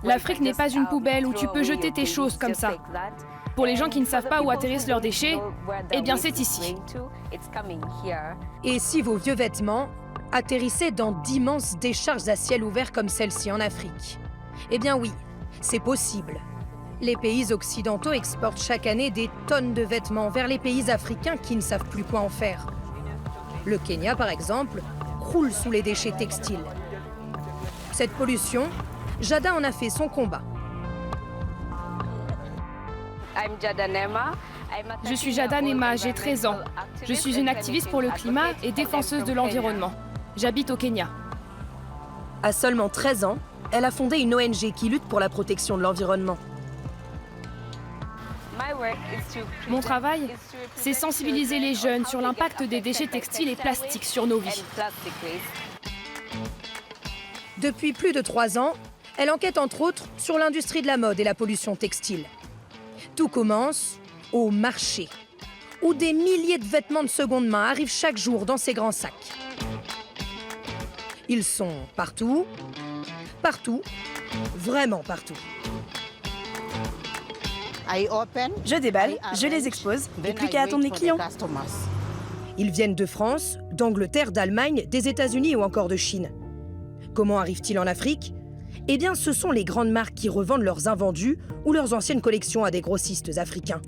L'Afrique n'est pas une poubelle où tu peux jeter tes choses comme ça. Pour les gens qui ne savent pas où atterrissent leurs déchets, eh bien c'est ici. Et si vos vieux vêtements atterrissaient dans d'immenses décharges à ciel ouvert comme celle-ci en Afrique? Eh bien oui, c'est possible. Les pays occidentaux exportent chaque année des tonnes de vêtements vers les pays africains qui ne savent plus quoi en faire. Le Kenya, par exemple, croule sous les déchets textiles. Cette pollution, Jada en a fait son combat. Je suis Jada Nema, j'ai 13 ans. Je suis une activiste pour le climat et défenseuse de l'environnement. J'habite au Kenya. À seulement 13 ans, elle a fondé une ONG qui lutte pour la protection de l'environnement. Mon travail, c'est sensibiliser les jeunes sur l'impact des déchets textiles et plastiques sur nos vies. Depuis plus de 3 ans, elle enquête entre autres sur l'industrie de la mode et la pollution textile. Tout commence au marché, où des milliers de vêtements de seconde main arrivent chaque jour dans ces grands sacs. Ils sont partout, partout, vraiment partout. Je déballe, je les expose, et plus qu'à attendre les clients. Ils viennent de France, d'Angleterre, d'Allemagne, des États-Unis ou encore de Chine. Comment arrivent-ils en Afrique? Eh bien, ce sont les grandes marques qui revendent leurs invendus ou leurs anciennes collections à des grossistes africains.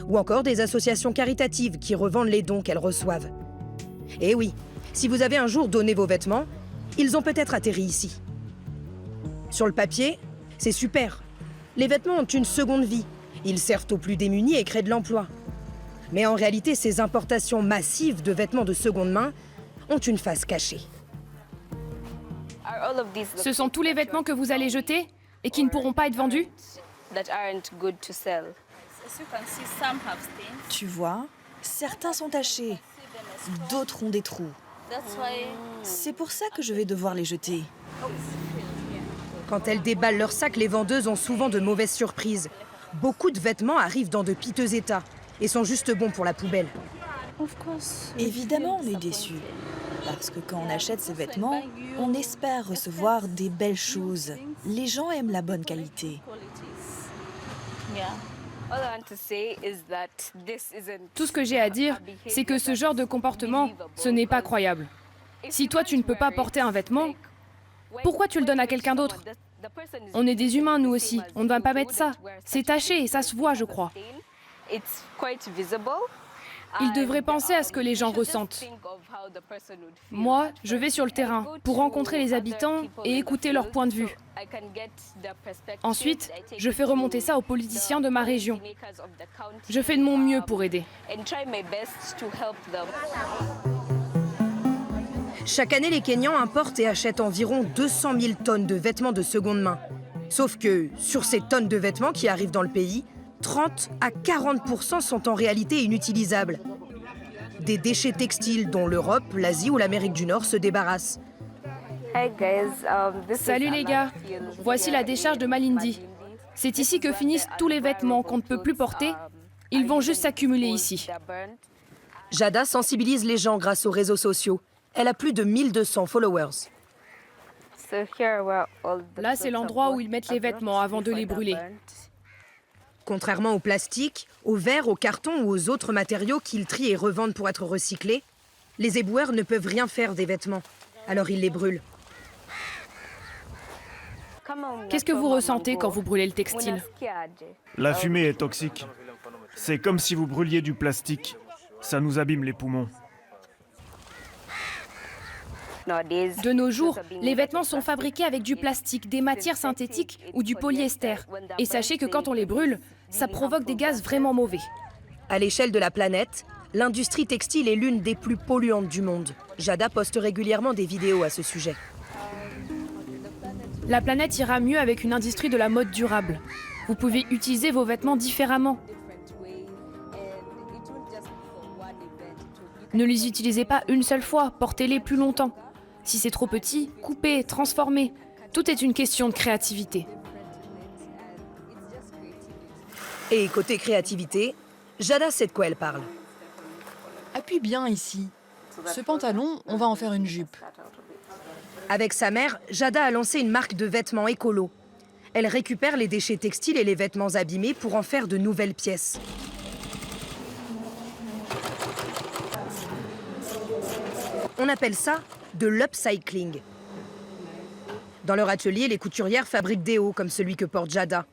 Ou encore des associations caritatives qui revendent les dons qu'elles reçoivent. Et oui, si vous avez un jour donné vos vêtements, ils ont peut-être atterri ici. Sur le papier, c'est super. Les vêtements ont une seconde vie. Ils servent aux plus démunis et créent de l'emploi. Mais en réalité, ces importations massives de vêtements de seconde main ont une face cachée. Ce sont tous les vêtements que vous allez jeter et qui ne pourront pas être vendus? Tu vois, certains sont tachés, d'autres ont des trous. C'est pour ça que je vais devoir les jeter. Quand elles déballent leurs sacs, les vendeuses ont souvent de mauvaises surprises. Beaucoup de vêtements arrivent dans de piteux états et sont juste bons pour la poubelle. Évidemment, on est déçus. Parce que quand on achète ces vêtements, on espère recevoir des belles choses. Les gens aiment la bonne qualité. Tout ce que j'ai à dire, c'est que ce genre de comportement, ce n'est pas croyable. Si toi, tu ne peux pas porter un vêtement, pourquoi tu le donnes à quelqu'un d'autre? On est des humains, nous aussi. On ne va pas mettre ça. C'est taché et ça se voit, je crois. Ils devraient penser à ce que les gens ressentent. Moi, je vais sur le terrain pour rencontrer les habitants et écouter leur point de vue. Ensuite, je fais remonter ça aux politiciens de ma région. Je fais de mon mieux pour aider. Chaque année, les Kenyans importent et achètent environ 200 000 tonnes de vêtements de seconde main. Sauf que, sur ces tonnes de vêtements qui arrivent dans le pays, 30 à 40% sont en réalité inutilisables. Des déchets textiles dont l'Europe, l'Asie ou l'Amérique du Nord se débarrassent. Salut les gars, voici la décharge de Malindi. C'est ici que finissent tous les vêtements qu'on ne peut plus porter. Ils vont juste s'accumuler ici. Jada sensibilise les gens grâce aux réseaux sociaux. Elle a plus de 1200 followers. Là, c'est l'endroit où ils mettent les vêtements avant de les brûler. Contrairement au plastique, au verre, au carton ou aux autres matériaux qu'ils trient et revendent pour être recyclés, les éboueurs ne peuvent rien faire des vêtements. Alors ils les brûlent. Qu'est-ce que vous ressentez quand vous brûlez le textile? La fumée est toxique. C'est comme si vous brûliez du plastique. Ça nous abîme les poumons. De nos jours, les vêtements sont fabriqués avec du plastique, des matières synthétiques ou du polyester. Et sachez que quand on les brûle, ça provoque des gaz vraiment mauvais. À l'échelle de la planète, l'industrie textile est l'une des plus polluantes du monde. Jada poste régulièrement des vidéos à ce sujet. La planète ira mieux avec une industrie de la mode durable. Vous pouvez utiliser vos vêtements différemment. Ne les utilisez pas une seule fois, portez-les plus longtemps. Si c'est trop petit, coupez, transformez. Tout est une question de créativité. Et côté créativité, Jada sait de quoi elle parle. Appuie bien ici. Ce pantalon, on va en faire une jupe. Avec sa mère, Jada a lancé une marque de vêtements écolo. Elle récupère les déchets textiles et les vêtements abîmés pour en faire de nouvelles pièces. On appelle ça de l'upcycling. Dans leur atelier, les couturières fabriquent des hauts comme celui que porte Jada,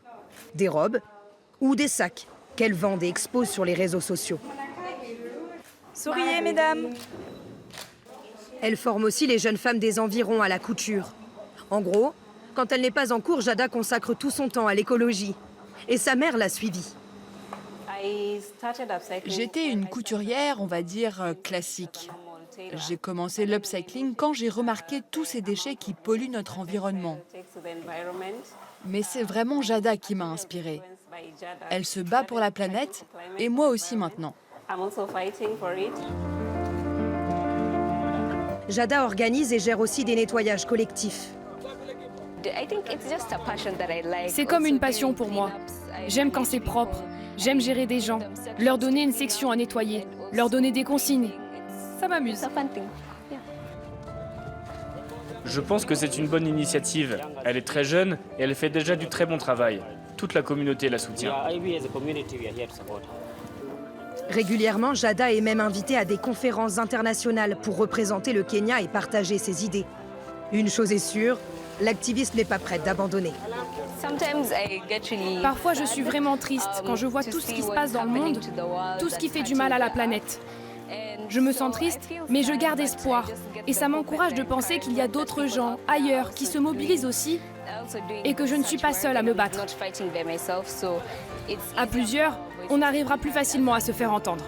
des robes ou des sacs qu'elles vendent et exposent sur les réseaux sociaux. Souriez, mesdames. Elle forme aussi les jeunes femmes des environs à la couture. En gros, quand elle n'est pas en cours, Jada consacre tout son temps à l'écologie. Et sa mère l'a suivie. J'étais une couturière, on va dire, classique. J'ai commencé l'upcycling quand j'ai remarqué tous ces déchets qui polluent notre environnement. Mais c'est vraiment Jada qui m'a inspirée. Elle se bat pour la planète et moi aussi maintenant. Jada organise et gère aussi des nettoyages collectifs. C'est comme une passion pour moi. J'aime quand c'est propre, j'aime gérer des gens, leur donner une section à nettoyer, leur donner des consignes. Ça m'amuse. Je pense que c'est une bonne initiative. Elle est très jeune et elle fait déjà du très bon travail. Toute la communauté la soutient. Régulièrement, Jada est même invitée à des conférences internationales pour représenter le Kenya et partager ses idées. Une chose est sûre, l'activiste n'est pas prête d'abandonner. Parfois, je suis vraiment triste quand je vois tout ce qui se passe dans le monde, tout ce qui fait du mal à la planète. Je me sens triste, mais je garde espoir. Et ça m'encourage de penser qu'il y a d'autres gens, ailleurs, qui se mobilisent aussi et que je ne suis pas seule à me battre. À plusieurs, on arrivera plus facilement à se faire entendre.